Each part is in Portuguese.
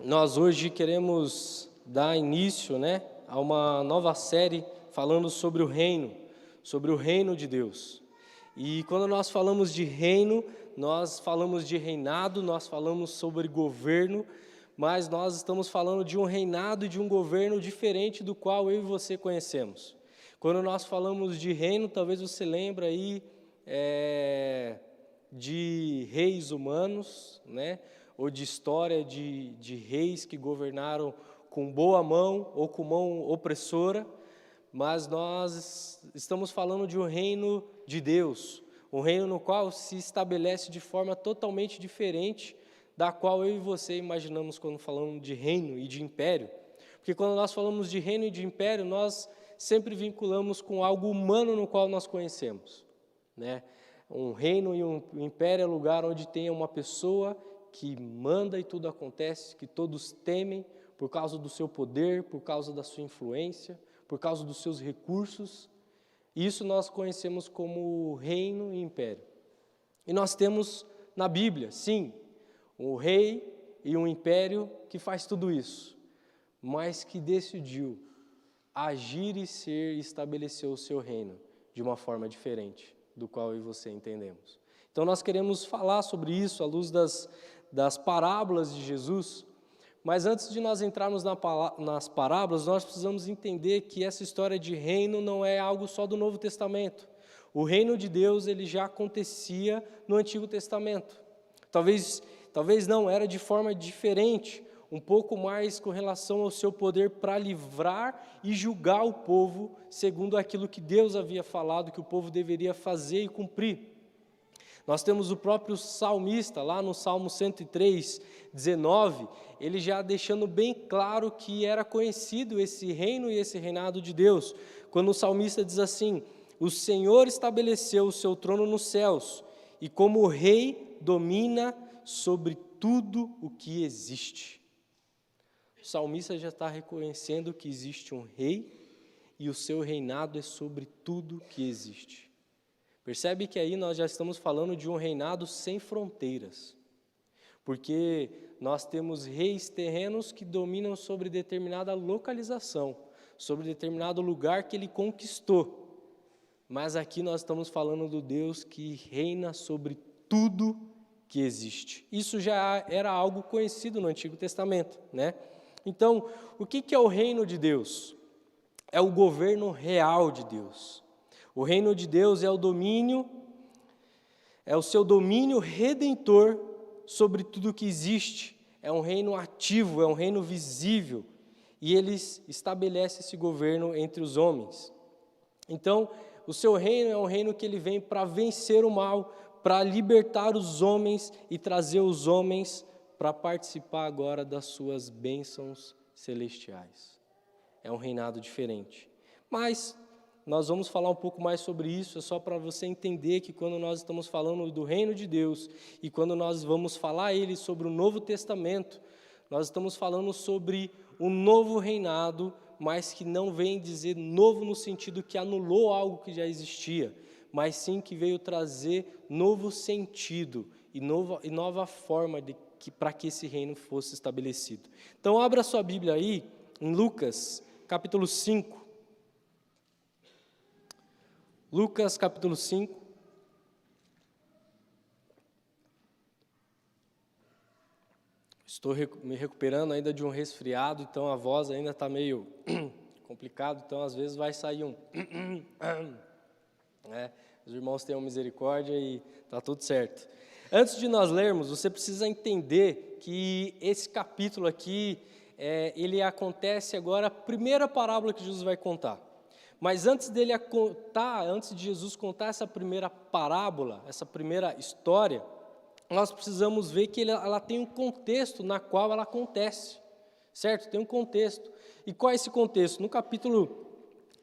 Nós hoje queremos dar início, a uma nova série falando sobre o reino de Deus. E quando nós falamos de reino, nós falamos de reinado, nós falamos sobre governo, mas nós estamos falando de um reinado e de um governo diferente do qual eu e você conhecemos. Quando nós falamos de reino, talvez você lembre aí de reis humanos, ou de história de reis que governaram com boa mão ou com mão opressora, mas nós estamos falando de um reino de Deus, um reino no qual se estabelece de forma totalmente diferente da qual eu e você imaginamos quando falamos de reino e de império. Porque quando nós falamos de reino e de império, nós sempre vinculamos com algo humano no qual nós conhecemos. Um reino e um império é lugar onde tem uma pessoa que manda e tudo acontece, que todos temem por causa do seu poder, por causa da sua influência, por causa dos seus recursos. Isso nós conhecemos como reino e império. E nós temos na Bíblia, sim, um rei e um império que faz tudo isso, mas que decidiu agir e ser e estabelecer o seu reino de uma forma diferente do qual eu e você entendemos. Então nós queremos falar sobre isso à luz das parábolas de Jesus, mas antes de nós entrarmos nas parábolas, nós precisamos entender que essa história de reino não é algo só do Novo Testamento. O reino de Deus ele já acontecia no Antigo Testamento. Talvez não, era de forma diferente, um pouco mais com relação ao seu poder para livrar e julgar o povo segundo aquilo que Deus havia falado que o povo deveria fazer e cumprir. Nós temos o próprio salmista, lá no Salmo 103, 19, ele já deixando bem claro que era conhecido esse reino e esse reinado de Deus, quando o salmista diz assim: o Senhor estabeleceu o seu trono nos céus, e como rei domina sobre tudo o que existe. O salmista já está reconhecendo que existe um rei e o seu reinado é sobre tudo que existe. Percebe que aí nós já estamos falando de um reinado sem fronteiras, porque nós temos reis terrenos que dominam sobre determinada localização, sobre determinado lugar que ele conquistou, mas aqui nós estamos falando do Deus que reina sobre tudo que existe. Isso já era algo conhecido no Antigo Testamento, Então, o que é o reino de Deus? É o governo real de Deus. O reino de Deus é o seu domínio redentor sobre tudo que existe. É um reino ativo, é um reino visível, e ele estabelece esse governo entre os homens. Então, o seu reino é um reino que ele vem para vencer o mal, para libertar os homens e trazer os homens para participar agora das suas bênçãos celestiais. É um reinado diferente. Mas nós vamos falar um pouco mais sobre isso, é só para você entender que quando nós estamos falando do reino de Deus e quando nós vamos falar ele sobre o Novo Testamento, nós estamos falando sobre um novo reinado, mas que não vem dizer novo no sentido que anulou algo que já existia, mas sim que veio trazer novo sentido e nova forma para que esse reino fosse estabelecido. Então abra sua Bíblia aí em Lucas, capítulo 5. Lucas, capítulo 5. Estou me recuperando ainda de um resfriado, então a voz ainda está meio complicado, então às vezes vai sair um... Os irmãos tenham misericórdia e está tudo certo. Antes de nós lermos, você precisa entender que esse capítulo aqui, ele acontece agora, a primeira parábola que Jesus vai contar. Mas antes de Jesus contar essa primeira parábola, essa primeira história, nós precisamos ver que ela tem um contexto na qual ela acontece, certo? Tem um contexto. E qual é esse contexto? No capítulo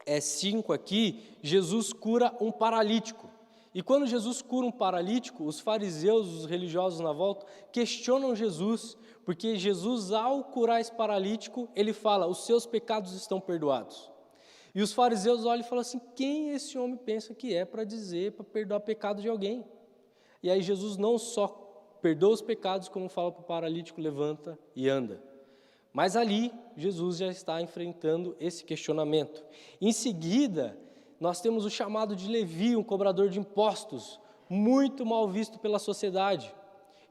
5 aqui, Jesus cura um paralítico. E quando Jesus cura um paralítico, os fariseus, os religiosos na volta, questionam Jesus, porque Jesus, ao curar esse paralítico, ele fala: os seus pecados estão perdoados. E os fariseus olham e falam assim: quem esse homem pensa que é para dizer, para perdoar pecado de alguém? E aí Jesus não só perdoa os pecados, como fala para o paralítico: levanta e anda. Mas ali, Jesus já está enfrentando esse questionamento. Em seguida, nós temos o chamado de Levi, um cobrador de impostos, muito mal visto pela sociedade.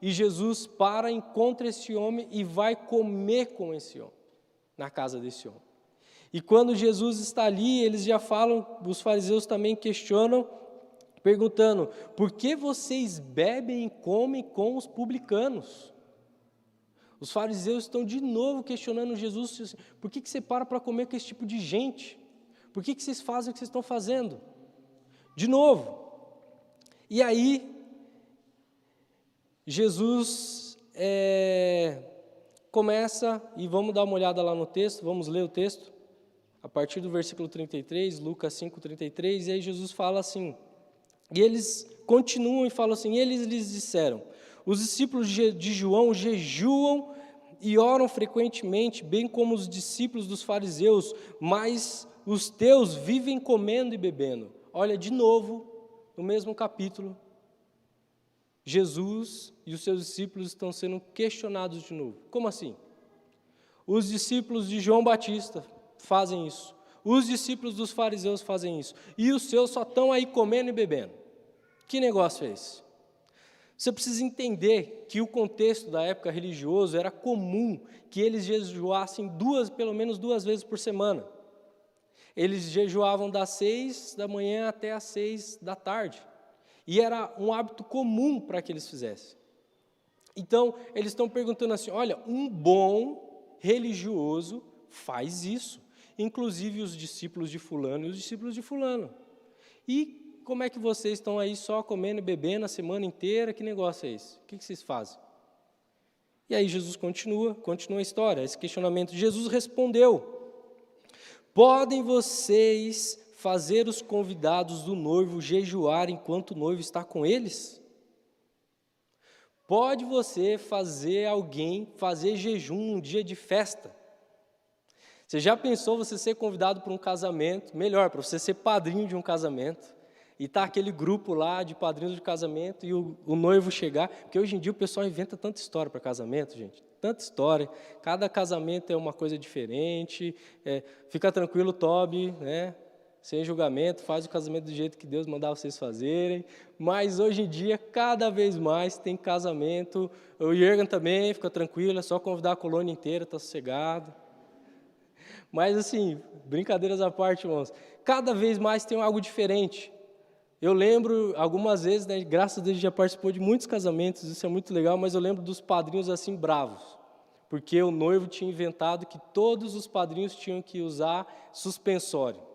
E Jesus encontra esse homem e vai comer com esse homem, na casa desse homem. E quando Jesus está ali, eles já falam, os fariseus também questionam, perguntando: por que vocês bebem e comem com os publicanos? Os fariseus estão de novo questionando Jesus: por que você para comer com esse tipo de gente? Por que vocês fazem o que vocês estão fazendo? De novo. E aí, Jesus começa, e vamos dar uma olhada lá no texto, vamos ler o texto, a partir do versículo 33, Lucas 5:33, e aí Jesus fala assim, e eles continuam e falam assim: e eles lhes disseram: os discípulos de João jejuam e oram frequentemente, bem como os discípulos dos fariseus, mas os teus vivem comendo e bebendo. Olha, de novo, no mesmo capítulo, Jesus e os seus discípulos estão sendo questionados de novo. Como assim? Os discípulos de João Batista fazem isso. Os discípulos dos fariseus fazem isso. E os seus só estão aí comendo e bebendo. Que negócio é esse? Você precisa entender que o contexto da época religioso era comum que eles jejuassem pelo menos duas vezes por semana. Eles jejuavam das 6 da manhã até as 6 da tarde. E era um hábito comum para que eles fizessem. Então, eles estão perguntando assim: olha, um bom religioso faz isso. Inclusive os discípulos de fulano e os discípulos de fulano. E como é que vocês estão aí só comendo e bebendo a semana inteira? Que negócio é esse? O que vocês fazem? E aí Jesus continua a história, esse questionamento. Jesus respondeu: podem vocês fazer os convidados do noivo jejuar enquanto o noivo está com eles? Pode você fazer alguém fazer jejum num dia de festa? Você já pensou você ser convidado para um casamento, melhor, para você ser padrinho de um casamento, e tá aquele grupo lá de padrinhos de casamento e o noivo chegar, porque hoje em dia o pessoal inventa tanta história para casamento, gente, tanta história, cada casamento é uma coisa diferente, fica tranquilo, Toby, né? Sem julgamento, faz o casamento do jeito que Deus mandar vocês fazerem, mas hoje em dia, cada vez mais tem casamento, o Jürgen também, fica tranquilo, é só convidar a colônia inteira, está sossegado. Mas assim, brincadeiras à parte, irmãos, cada vez mais tem algo diferente. Eu lembro, algumas vezes, né, graças a Deus, já participou de muitos casamentos, isso é muito legal, mas eu lembro dos padrinhos assim bravos, porque o noivo tinha inventado que todos os padrinhos tinham que usar suspensório.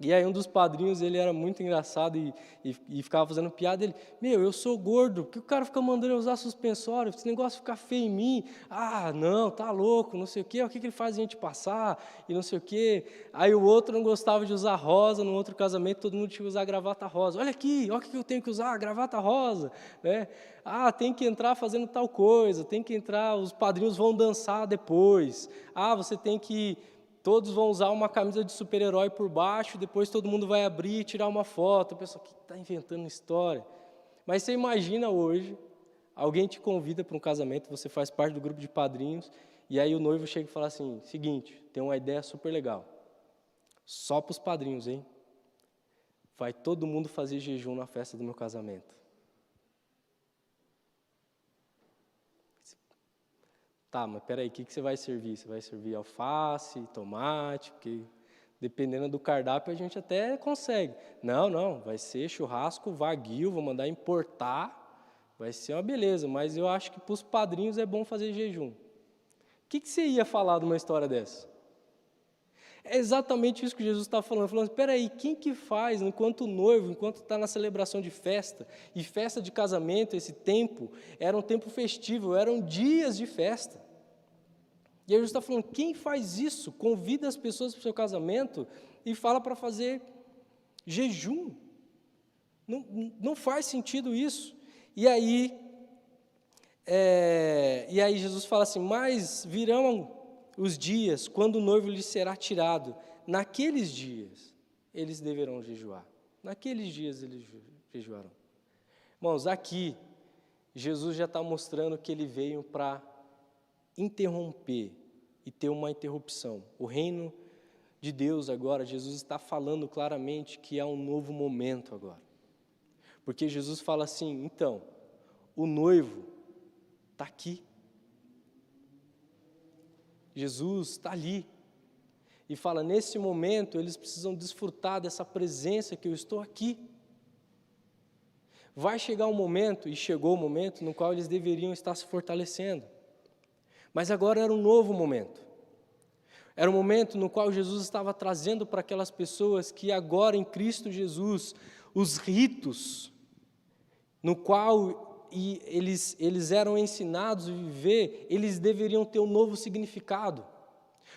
E aí um dos padrinhos, ele era muito engraçado e ficava fazendo piada, ele: eu sou gordo, por que o cara fica mandando eu usar suspensório? Esse negócio fica feio em mim. Ah, não, tá louco, não sei o quê, o que ele faz a gente passar, e não sei o quê. Aí o outro não gostava de usar rosa, no outro casamento todo mundo tinha que usar gravata rosa. Olha aqui, olha o que eu tenho que usar, gravata rosa, né? Ah, tem que entrar fazendo tal coisa, tem que entrar, os padrinhos vão dançar depois. Ah, você tem que... Todos vão usar uma camisa de super-herói por baixo, depois todo mundo vai abrir e tirar uma foto. O pessoal, que está inventando história? Mas você imagina hoje, alguém te convida para um casamento, você faz parte do grupo de padrinhos, e aí o noivo chega e fala assim: seguinte, tem uma ideia super legal, só para os padrinhos, hein? Vai todo mundo fazer jejum na festa do meu casamento. Tá, mas peraí, o que você vai servir? Você vai servir alface, tomate, porque dependendo do cardápio a gente até consegue. Não, vai ser churrasco wagyu, vou mandar importar, vai ser uma beleza, mas eu acho que para os padrinhos é bom fazer jejum. O que você ia falar de uma história dessa? É exatamente isso que Jesus está falando, espera aí, quem que faz, enquanto noivo, enquanto está na celebração de festa, e festa de casamento, esse tempo, era um tempo festivo, eram dias de festa. E aí Jesus está falando, quem faz isso? Convida as pessoas para o seu casamento e fala para fazer jejum. Não faz sentido isso. E aí Jesus fala assim, mas virão os dias quando o noivo lhe será tirado. Naqueles dias, eles deverão jejuar. Naqueles dias, eles jejuarão. Irmãos, aqui, Jesus já está mostrando que ele veio para interromper e ter uma interrupção. O reino de Deus agora, Jesus está falando claramente que há um novo momento agora. Porque Jesus fala assim, então, o noivo está aqui. Jesus está ali. E fala, nesse momento, eles precisam desfrutar dessa presença que eu estou aqui. Vai chegar um momento, e chegou o momento, no qual eles deveriam estar se fortalecendo. Mas agora era um novo momento. Era um momento no qual Jesus estava trazendo para aquelas pessoas que agora em Cristo Jesus, os ritos no qual eles eram ensinados a viver, eles deveriam ter um novo significado.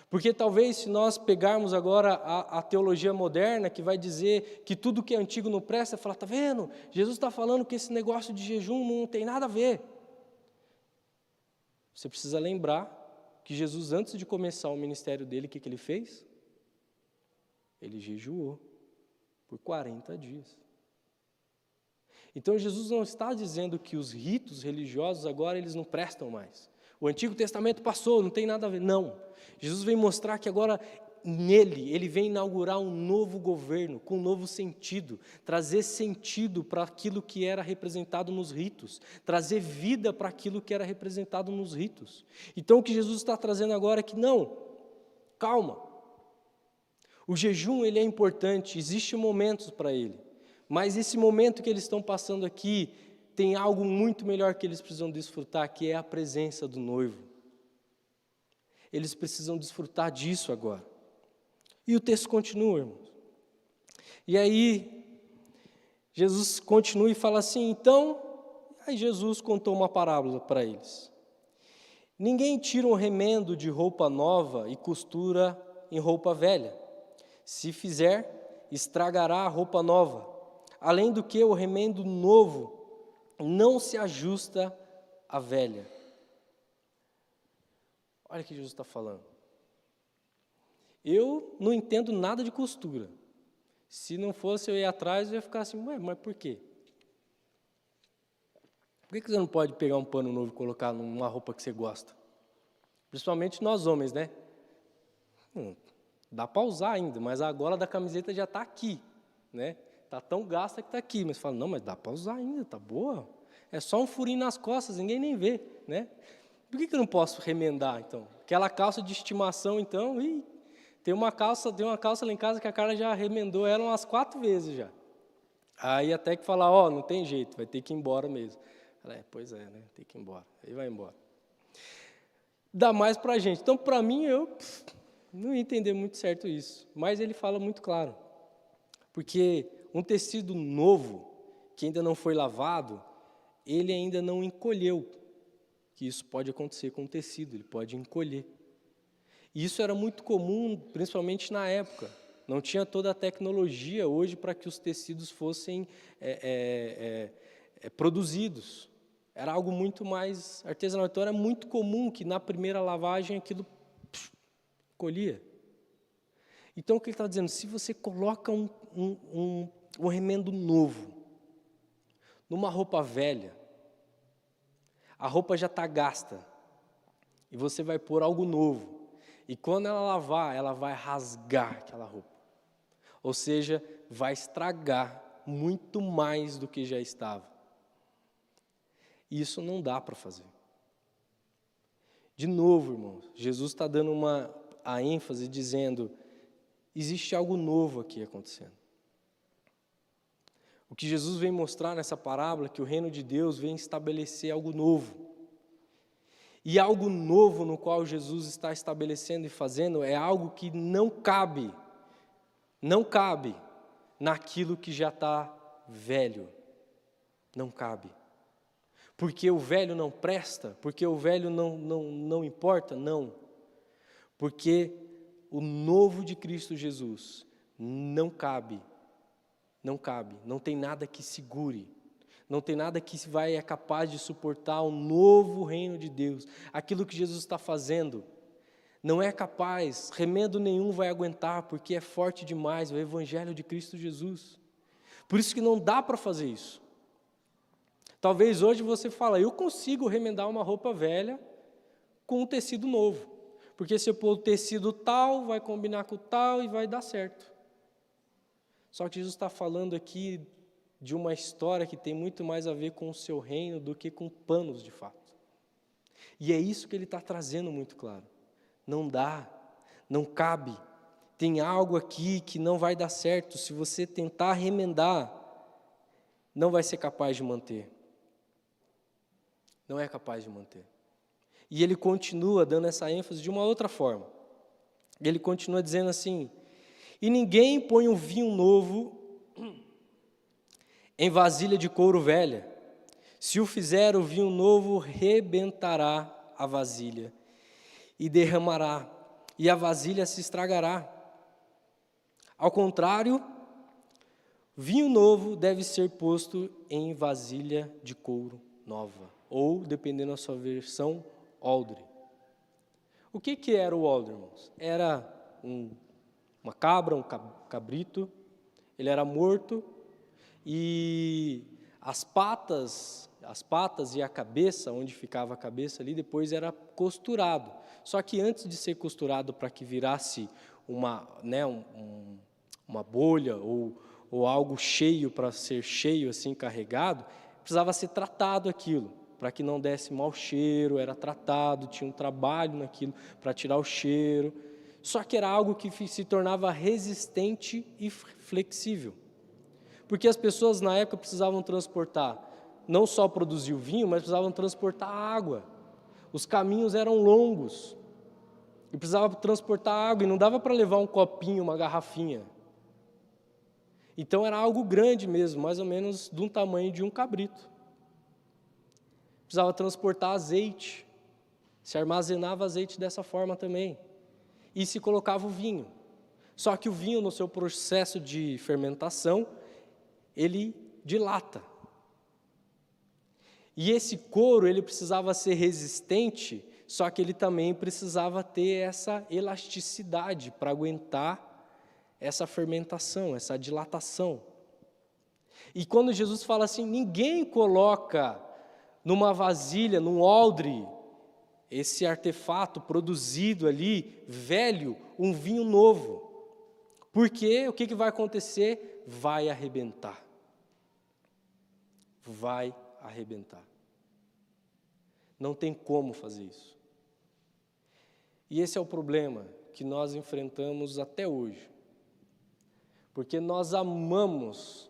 Porque talvez se nós pegarmos agora a teologia moderna, que vai dizer que tudo que é antigo não presta, falar, está vendo? Jesus está falando que esse negócio de jejum não tem nada a ver. Você precisa lembrar que Jesus, antes de começar o ministério dele, o que ele fez? Ele jejuou por 40 dias. Então Jesus não está dizendo que os ritos religiosos agora eles não prestam mais. O Antigo Testamento passou, não tem nada a ver. Não. Jesus vem mostrar que agora nele, ele vem inaugurar um novo governo, com um novo sentido, trazer sentido para aquilo que era representado nos ritos, trazer vida para aquilo que era representado nos ritos. Então o que Jesus está trazendo agora é que não, calma. O jejum ele é importante, existem momentos para ele, mas esse momento que eles estão passando aqui, tem algo muito melhor que eles precisam desfrutar, que é a presença do noivo. Eles precisam desfrutar disso agora. E o texto continua, irmãos. E aí, Jesus continua e fala assim, então, aí Jesus contou uma parábola para eles. Ninguém tira um remendo de roupa nova e costura em roupa velha. Se fizer, estragará a roupa nova. Além do que, o remendo novo não se ajusta à velha. Olha o que Jesus está falando. Eu não entendo nada de costura. Se não fosse eu ir atrás, eu ia ficar assim, mas por quê? Por que você não pode pegar um pano novo e colocar numa roupa que você gosta? Principalmente nós homens, né? Dá para usar ainda, mas a gola da camiseta já está aqui, né? Está tão gasta que está aqui, mas fala, não, mas dá para usar ainda, está boa. É só um furinho nas costas, ninguém nem vê, né? Por que eu não posso remendar, então? Aquela calça de estimação, então, tem uma calça lá em casa que a Carla já remendou ela umas 4 vezes já. Aí até que falar, não tem jeito, vai ter que ir embora mesmo. Ela, pois é, né? Tem que ir embora. Aí vai embora. Dá mais para a gente. Então, para mim, eu não ia entender muito certo isso. Mas ele fala muito claro. Porque um tecido novo, que ainda não foi lavado, ele ainda não encolheu. Que isso pode acontecer com o tecido, ele pode encolher. E isso era muito comum, principalmente na época. Não tinha toda a tecnologia hoje para que os tecidos fossem produzidos. Era algo muito mais artesanal. Então, era muito comum que na primeira lavagem aquilo colhia. Então, o que ele está dizendo? Se você coloca um remendo novo numa roupa velha, a roupa já está gasta, e você vai pôr algo novo. E quando ela lavar, ela vai rasgar aquela roupa. Ou seja, vai estragar muito mais do que já estava. Isso não dá para fazer. De novo, irmãos, Jesus está dando a ênfase dizendo, existe algo novo aqui acontecendo. O que Jesus vem mostrar nessa parábola é que o reino de Deus vem estabelecer algo novo. E algo novo no qual Jesus está estabelecendo e fazendo é algo que não cabe naquilo que já está velho. Não cabe. Porque o velho não presta? Porque o velho não importa? Não. Porque o novo de Cristo Jesus não cabe, não tem nada que segure, não tem nada que é capaz de suportar o novo reino de Deus. Aquilo que Jesus está fazendo não é capaz, remendo nenhum vai aguentar, porque é forte demais o evangelho de Cristo Jesus. Por isso que não dá para fazer isso. Talvez hoje você fale, eu consigo remendar uma roupa velha com um tecido novo. Porque se eu pôr o tecido tal, vai combinar com o tal e vai dar certo. Só que Jesus está falando aqui de uma história que tem muito mais a ver com o seu reino do que com panos de fato. E é isso que ele está trazendo muito claro. Não dá, não cabe. Tem algo aqui que não vai dar certo. Se você tentar remendar, não vai ser capaz de manter. Não é capaz de manter. E ele continua dando essa ênfase de uma outra forma. Ele continua dizendo assim: e ninguém põe um vinho novo em vasilha de couro velha. Se o fizer, o vinho novo rebentará a vasilha e derramará, e a vasilha se estragará. Ao contrário, vinho novo deve ser posto em vasilha de couro nova, ou, dependendo da sua versão, odre. O que era o odre, irmãos? Era uma cabra, um cabrito, ele era morto, e as patas e a cabeça, onde ficava a cabeça ali, depois era costurado. Só que antes de ser costurado para que virasse uma bolha ou algo cheio, para ser cheio, assim, carregado, precisava ser tratado aquilo, para que não desse mau cheiro, era tratado, tinha um trabalho naquilo para tirar o cheiro. Só que era algo que se tornava resistente e flexível. Porque as pessoas na época precisavam transportar, não só produzir o vinho, mas precisavam transportar água. Os caminhos eram longos, e precisava transportar água, e não dava para levar um copinho, uma garrafinha. Então era algo grande mesmo, mais ou menos de um tamanho de um cabrito. Precisava transportar azeite, se armazenava azeite dessa forma também, e se colocava o vinho. Só que o vinho, no seu processo de fermentação, ele dilata. E esse couro, ele precisava ser resistente, só que ele também precisava ter essa elasticidade para aguentar essa fermentação, essa dilatação. E quando Jesus fala assim, ninguém coloca numa vasilha, num odre, esse artefato produzido ali, velho, um vinho novo. Porque o que vai acontecer? Vai arrebentar. Vai arrebentar. Não tem como fazer isso. E esse é o problema que nós enfrentamos até hoje. Porque nós amamos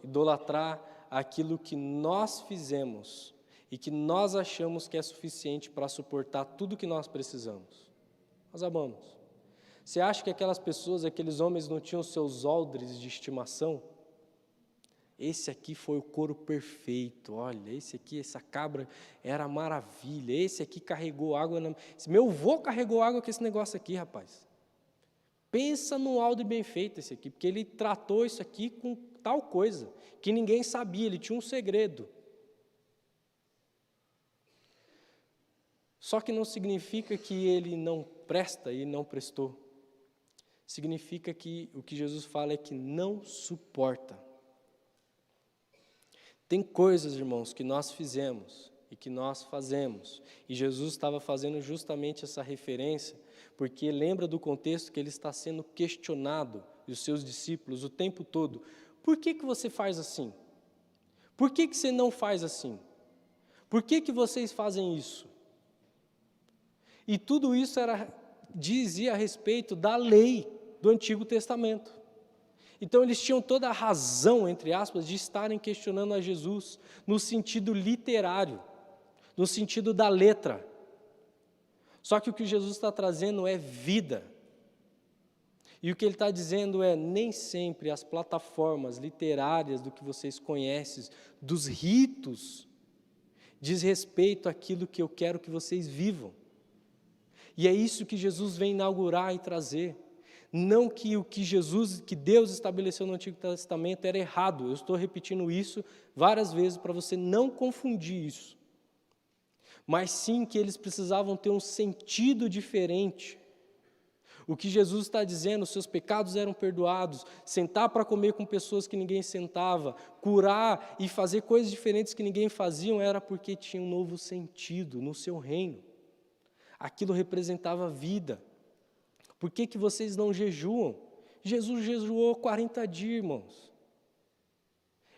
idolatrar aquilo que nós fizemos e que nós achamos que é suficiente para suportar tudo que nós precisamos. Nós amamos. Você acha que aquelas pessoas, aqueles homens não tinham seus odres de estimação? Esse aqui foi o couro perfeito, olha, esse aqui, essa cabra era maravilha, esse aqui carregou água, meu avô carregou água com esse negócio aqui, rapaz. Pensa num odre bem feito esse aqui, porque ele tratou isso aqui com tal coisa, que ninguém sabia, ele tinha um segredo. Só que não significa que ele não presta e não prestou. Significa que o que Jesus fala é que não suporta. Tem coisas, irmãos, que nós fizemos e que nós fazemos. E Jesus estava fazendo justamente essa referência, porque lembra do contexto que ele está sendo questionado, e os seus discípulos, o tempo todo. Por que você faz assim? Por que você não faz assim? Por que vocês fazem isso? E tudo isso dizia a respeito da lei do Antigo Testamento. Então eles tinham toda a razão, entre aspas, de estarem questionando a Jesus no sentido literário, no sentido da letra. Só que o que Jesus está trazendo é vida. E o que ele está dizendo é, nem sempre as plataformas literárias do que vocês conhecem, dos ritos, diz respeito àquilo que eu quero que vocês vivam. E é isso que Jesus vem inaugurar e trazer. Não que o que Deus estabeleceu no Antigo Testamento era errado. Eu estou repetindo isso várias vezes para você não confundir isso. Mas sim que eles precisavam ter um sentido diferente. O que Jesus está dizendo, seus pecados eram perdoados, sentar para comer com pessoas que ninguém sentava, curar e fazer coisas diferentes que ninguém fazia, era porque tinha um novo sentido no seu reino. Aquilo representava vida. Por que que vocês não jejuam? Jesus jejuou 40 dias, irmãos.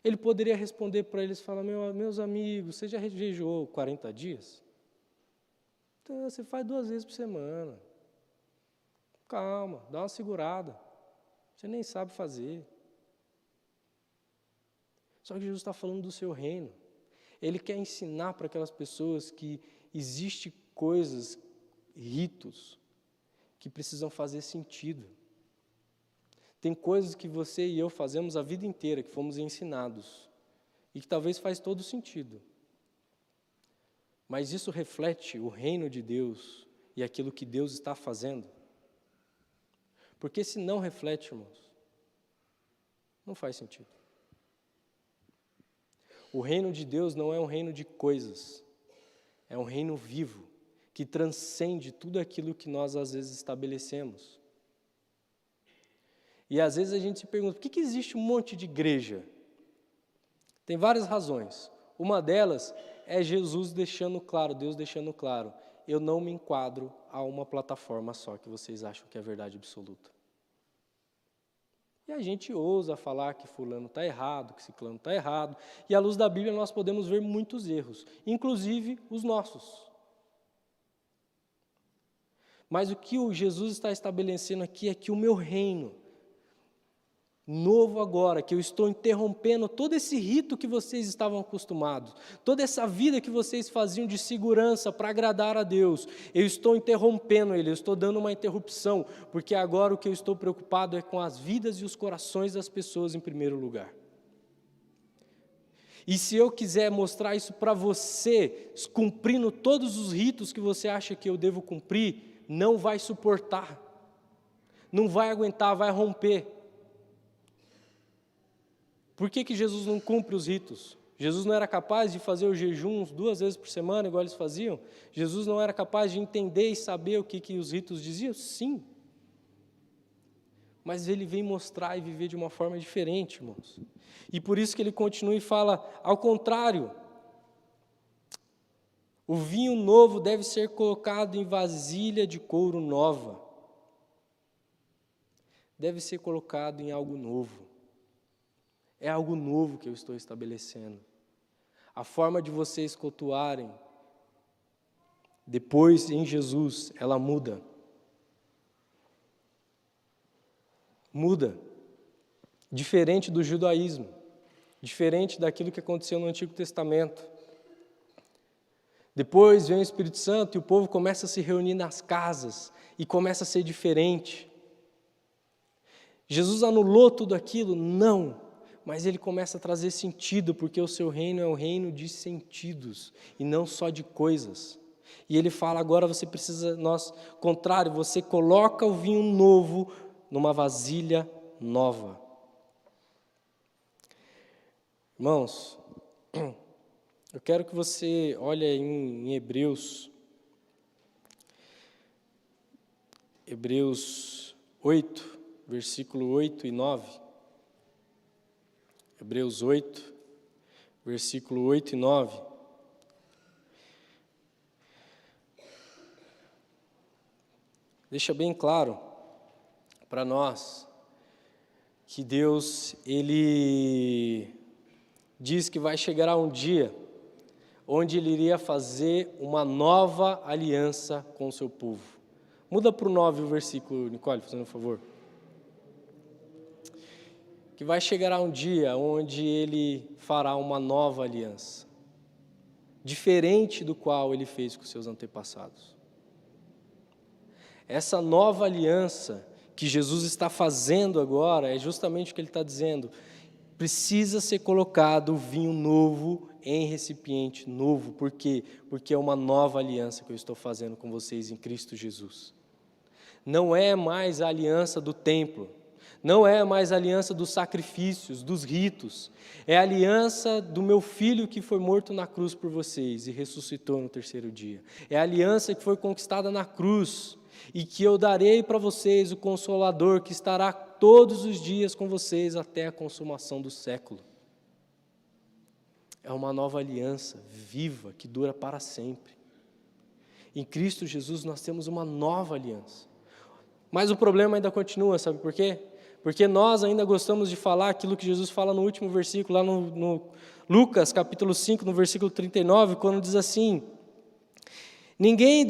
Ele poderia responder para eles, falar, meus amigos, você já jejuou 40 dias? Então, você faz 2 vezes por semana. Calma, dá uma segurada. Você nem sabe fazer. Só que Jesus está falando do seu reino. Ele quer ensinar para aquelas pessoas que existem coisas, ritos, que precisam fazer sentido. Tem coisas que você e eu fazemos a vida inteira, que fomos ensinados, e que talvez faz todo sentido. Mas isso reflete o reino de Deus e aquilo que Deus está fazendo? Porque se não reflete, irmãos, não faz sentido. O reino de Deus não é um reino de coisas, é um reino vivo, que transcende tudo aquilo que nós às vezes estabelecemos. E às vezes a gente se pergunta, por que existe um monte de igreja? Tem várias razões. Uma delas é Jesus deixando claro, Deus deixando claro, eu não me enquadro a uma plataforma só que vocês acham que é verdade absoluta. E a gente ousa falar que fulano está errado, que ciclano está errado, e à luz da Bíblia nós podemos ver muitos erros, inclusive os nossos. Mas o que o Jesus está estabelecendo aqui é que o meu reino, novo agora, que eu estou interrompendo todo esse rito que vocês estavam acostumados, toda essa vida que vocês faziam de segurança para agradar a Deus, eu estou interrompendo ele, eu estou dando uma interrupção, porque agora o que eu estou preocupado é com as vidas e os corações das pessoas em primeiro lugar. E se eu quiser mostrar isso para você, cumprindo todos os ritos que você acha que eu devo cumprir, não vai suportar, não vai aguentar, vai romper. Por que Jesus não cumpre os ritos? Jesus não era capaz de fazer os jejuns 2 vezes por semana, igual eles faziam? Jesus não era capaz de entender e saber o que os ritos diziam? Sim. Mas ele vem mostrar e viver de uma forma diferente, irmãos. E por isso que ele continua e fala, ao contrário, o vinho novo deve ser colocado em vasilha de couro nova. Deve ser colocado em algo novo. É algo novo que eu estou estabelecendo. A forma de vocês cultuarem, depois em Jesus, ela muda. Muda. Diferente do judaísmo. Diferente daquilo que aconteceu no Antigo Testamento. Depois vem o Espírito Santo e o povo começa a se reunir nas casas e começa a ser diferente. Jesus anulou tudo aquilo? Não. Mas ele começa a trazer sentido, porque o seu reino é um reino de sentidos, e não só de coisas. E ele fala, agora você precisa, contrário, você coloca o vinho novo numa vasilha nova. Irmãos, eu quero que você olhe em Hebreus 8, versículo 8 e 9. Hebreus 8, versículo 8 e 9. Deixa bem claro para nós que Deus, Ele diz que vai chegar um dia onde Ele iria fazer uma nova aliança com o seu povo. Muda para o 9 o versículo, Nicole, fazendo um favor. Que vai chegar um dia onde Ele fará uma nova aliança, diferente do qual Ele fez com seus antepassados. Essa nova aliança que Jesus está fazendo agora, é justamente o que Ele está dizendo, precisa ser colocado vinho novo em recipiente novo. Por quê? Porque é uma nova aliança que eu estou fazendo com vocês em Cristo Jesus. Não é mais a aliança do templo, não é mais a aliança dos sacrifícios, dos ritos. É a aliança do meu filho que foi morto na cruz por vocês e ressuscitou no 3º dia. É a aliança que foi conquistada na cruz e que eu darei para vocês o Consolador que estará todos os dias com vocês até a consumação do século. É uma nova aliança viva que dura para sempre. Em Cristo Jesus nós temos uma nova aliança. Mas o problema ainda continua, sabe por quê? Porque nós ainda gostamos de falar aquilo que Jesus fala no último versículo, lá no Lucas, capítulo 5, no versículo 39, quando diz assim: ninguém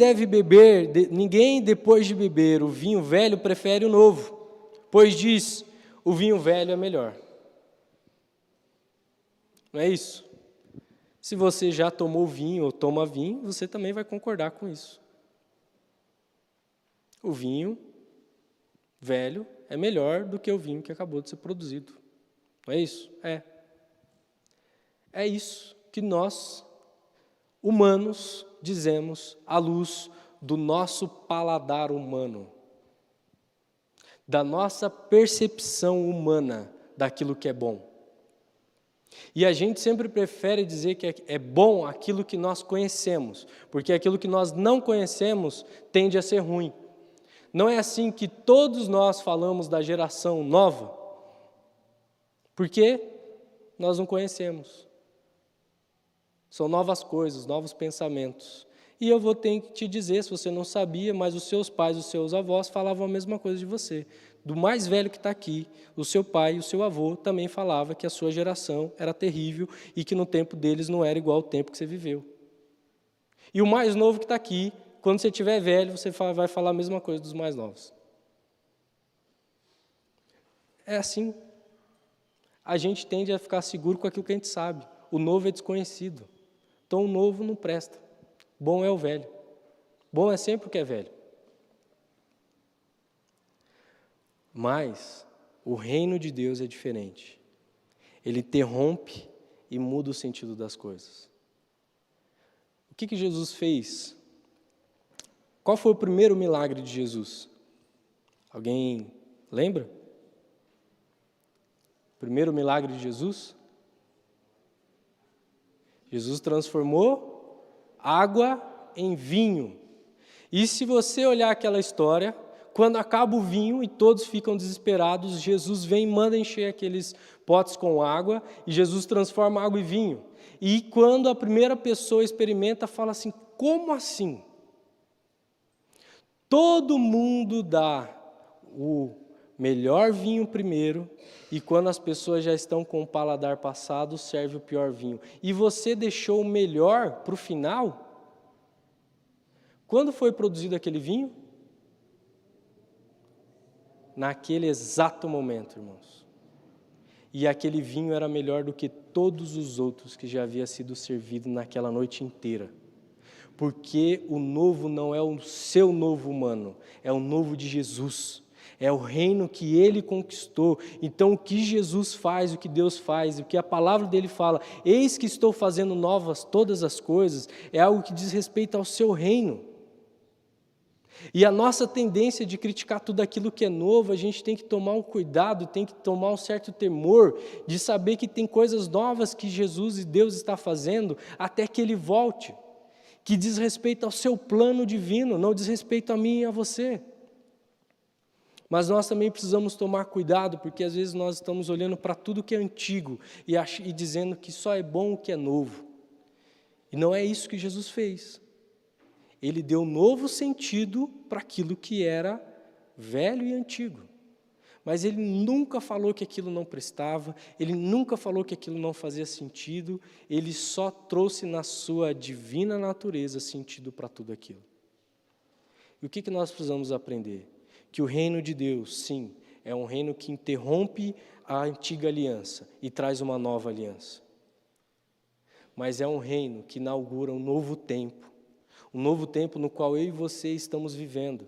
depois de beber o vinho velho prefere o novo, pois diz, o vinho velho é melhor. Não é isso? Se você já tomou vinho ou toma vinho, você também vai concordar com isso. O vinho velho é melhor do que o vinho que acabou de ser produzido. Não é isso? É. É isso que nós, humanos, dizemos à luz do nosso paladar humano, da nossa percepção humana daquilo que é bom. E a gente sempre prefere dizer que é bom aquilo que nós conhecemos, porque aquilo que nós não conhecemos tende a ser ruim. Não é assim que todos nós falamos da geração nova, porque nós não conhecemos. São novas coisas, novos pensamentos. E eu vou ter que te dizer, se você não sabia, mas os seus pais, os seus avós falavam a mesma coisa de você. Do mais velho que está aqui, o seu pai e o seu avô também falavam que a sua geração era terrível e que no tempo deles não era igual ao tempo que você viveu. E o mais novo que está aqui, quando você estiver velho, você vai falar a mesma coisa dos mais novos. É assim. A gente tende a ficar seguro com aquilo que a gente sabe. O novo é desconhecido. Então o novo não presta. Bom é o velho. Bom é sempre o que é velho. Mas o reino de Deus é diferente. Ele interrompe e muda o sentido das coisas. O que Jesus fez? Qual foi o primeiro milagre de Jesus? Alguém lembra? O primeiro milagre de Jesus? Jesus transformou água em vinho. E se você olhar aquela história, quando acaba o vinho e todos ficam desesperados, Jesus vem e manda encher aqueles potes com água, e Jesus transforma água em vinho. E quando a primeira pessoa experimenta, fala assim: como assim? Todo mundo dá o melhor vinho primeiro, e quando as pessoas já estão com o paladar passado, serve o pior vinho. E você deixou o melhor para o final? Quando foi produzido aquele vinho? Naquele exato momento, irmãos. E aquele vinho era melhor do que todos os outros que já havia sido servido naquela noite inteira. Porque o novo não é o seu novo humano, é o novo de Jesus. É o reino que Ele conquistou. Então o que Jesus faz, o que Deus faz, o que a palavra dEle fala, eis que estou fazendo novas todas as coisas, é algo que diz respeito ao seu reino. E a nossa tendência de criticar tudo aquilo que é novo, a gente tem que tomar um cuidado, tem que tomar um certo temor, de saber que tem coisas novas que Jesus e Deus está fazendo até que Ele volte, que diz respeito ao seu plano divino, não diz respeito a mim e a você. Mas nós também precisamos tomar cuidado, porque às vezes nós estamos olhando para tudo que é antigo e dizendo que só é bom o que é novo. E não é isso que Jesus fez. Ele deu novo sentido para aquilo que era velho e antigo. Mas Ele nunca falou que aquilo não prestava, Ele nunca falou que aquilo não fazia sentido, Ele só trouxe na sua divina natureza sentido para tudo aquilo. E o que nós precisamos aprender? Que o reino de Deus, sim, é um reino que interrompe a antiga aliança e traz uma nova aliança. Mas é um reino que inaugura um novo tempo no qual eu e você estamos vivendo.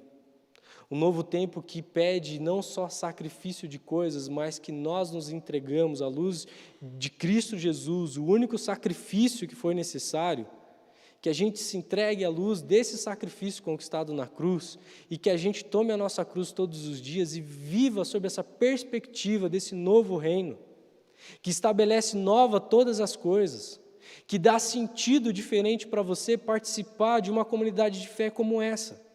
Um novo tempo que pede não só sacrifício de coisas, mas que nós nos entregamos à luz de Cristo Jesus, o único sacrifício que foi necessário, que a gente se entregue à luz desse sacrifício conquistado na cruz e que a gente tome a nossa cruz todos os dias e viva sob essa perspectiva desse novo reino, que estabelece nova todas as coisas, que dá sentido diferente para você participar de uma comunidade de fé como essa.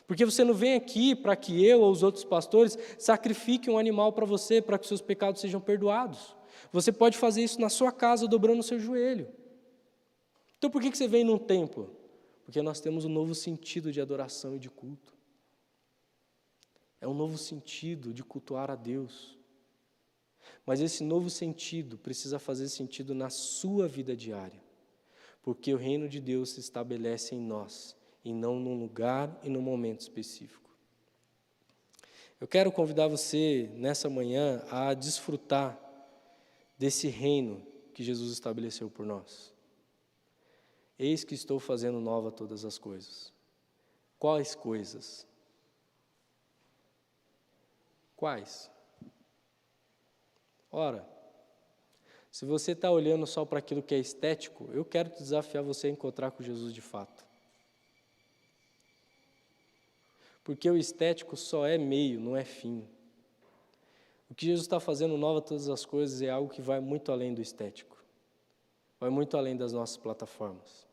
Porque você não vem aqui para que eu ou os outros pastores sacrifiquem um animal para você, para que seus pecados sejam perdoados. Você pode fazer isso na sua casa, dobrando o seu joelho. Então por que você vem num templo? Porque nós temos um novo sentido de adoração e de culto. É um novo sentido de cultuar a Deus. Mas esse novo sentido precisa fazer sentido na sua vida diária. Porque o reino de Deus se estabelece em nós, e não num lugar e num momento específico. Eu quero convidar você, nessa manhã, a desfrutar desse reino que Jesus estabeleceu por nós. Eis que estou fazendo nova todas as coisas. Quais coisas? Quais? Ora, se você está olhando só para aquilo que é estético, eu quero te desafiar você a encontrar com Jesus de fato. Porque o estético só é meio, não é fim. O que Jesus está fazendo nova todas as coisas é algo que vai muito além do estético. Vai muito além das nossas plataformas.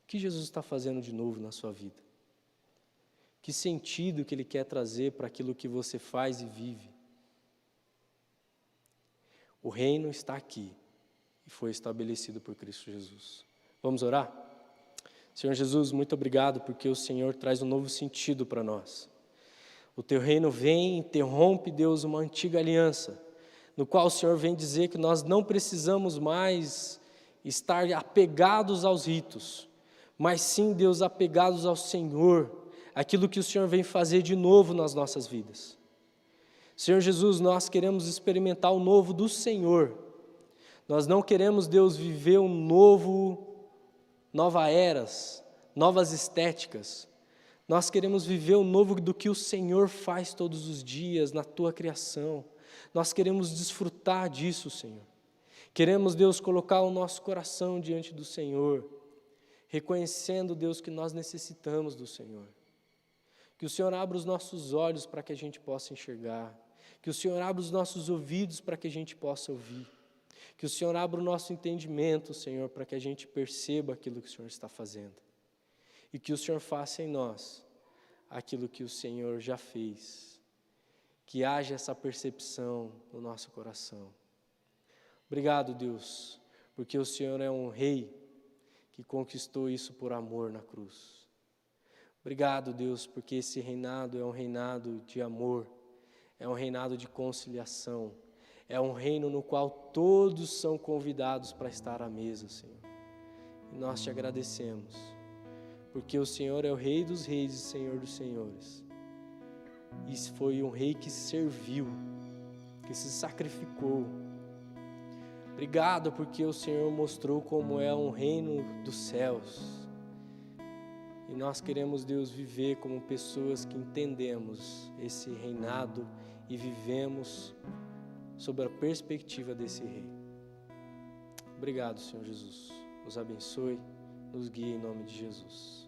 O que Jesus está fazendo de novo na sua vida? Que sentido que Ele quer trazer para aquilo que você faz e vive? O reino está aqui e foi estabelecido por Cristo Jesus. Vamos orar? Senhor Jesus, muito obrigado porque o Senhor traz um novo sentido para nós. O Teu reino vem e interrompe, Deus, uma antiga aliança, no qual o Senhor vem dizer que nós não precisamos mais estar apegados aos ritos, mas sim, Deus, apegados ao Senhor, aquilo que o Senhor vem fazer de novo nas nossas vidas. Senhor Jesus, nós queremos experimentar o novo do Senhor. Nós não queremos, Deus, viver nova eras, novas estéticas. Nós queremos viver o novo do que o Senhor faz todos os dias na Tua criação. Nós queremos desfrutar disso, Senhor. Queremos, Deus, colocar o nosso coração diante do Senhor, reconhecendo, Deus, que nós necessitamos do Senhor. Que o Senhor abra os nossos olhos para que a gente possa enxergar. Que o Senhor abra os nossos ouvidos para que a gente possa ouvir. Que o Senhor abra o nosso entendimento, Senhor, para que a gente perceba aquilo que o Senhor está fazendo. E que o Senhor faça em nós aquilo que o Senhor já fez. Que haja essa percepção no nosso coração. Obrigado, Deus, porque o Senhor é um rei que conquistou isso por amor na cruz. Obrigado, Deus, porque esse reinado é um reinado de amor, é um reinado de conciliação, é um reino no qual todos são convidados para estar à mesa, Senhor. E nós te agradecemos, porque o Senhor é o Rei dos Reis e Senhor dos Senhores. E foi um rei que serviu, que se sacrificou. Obrigado porque o Senhor mostrou como é um reino dos céus. E nós queremos, Deus, viver como pessoas que entendemos esse reinado e vivemos sob a perspectiva desse rei. Obrigado, Senhor Jesus. Nos abençoe, nos guie em nome de Jesus.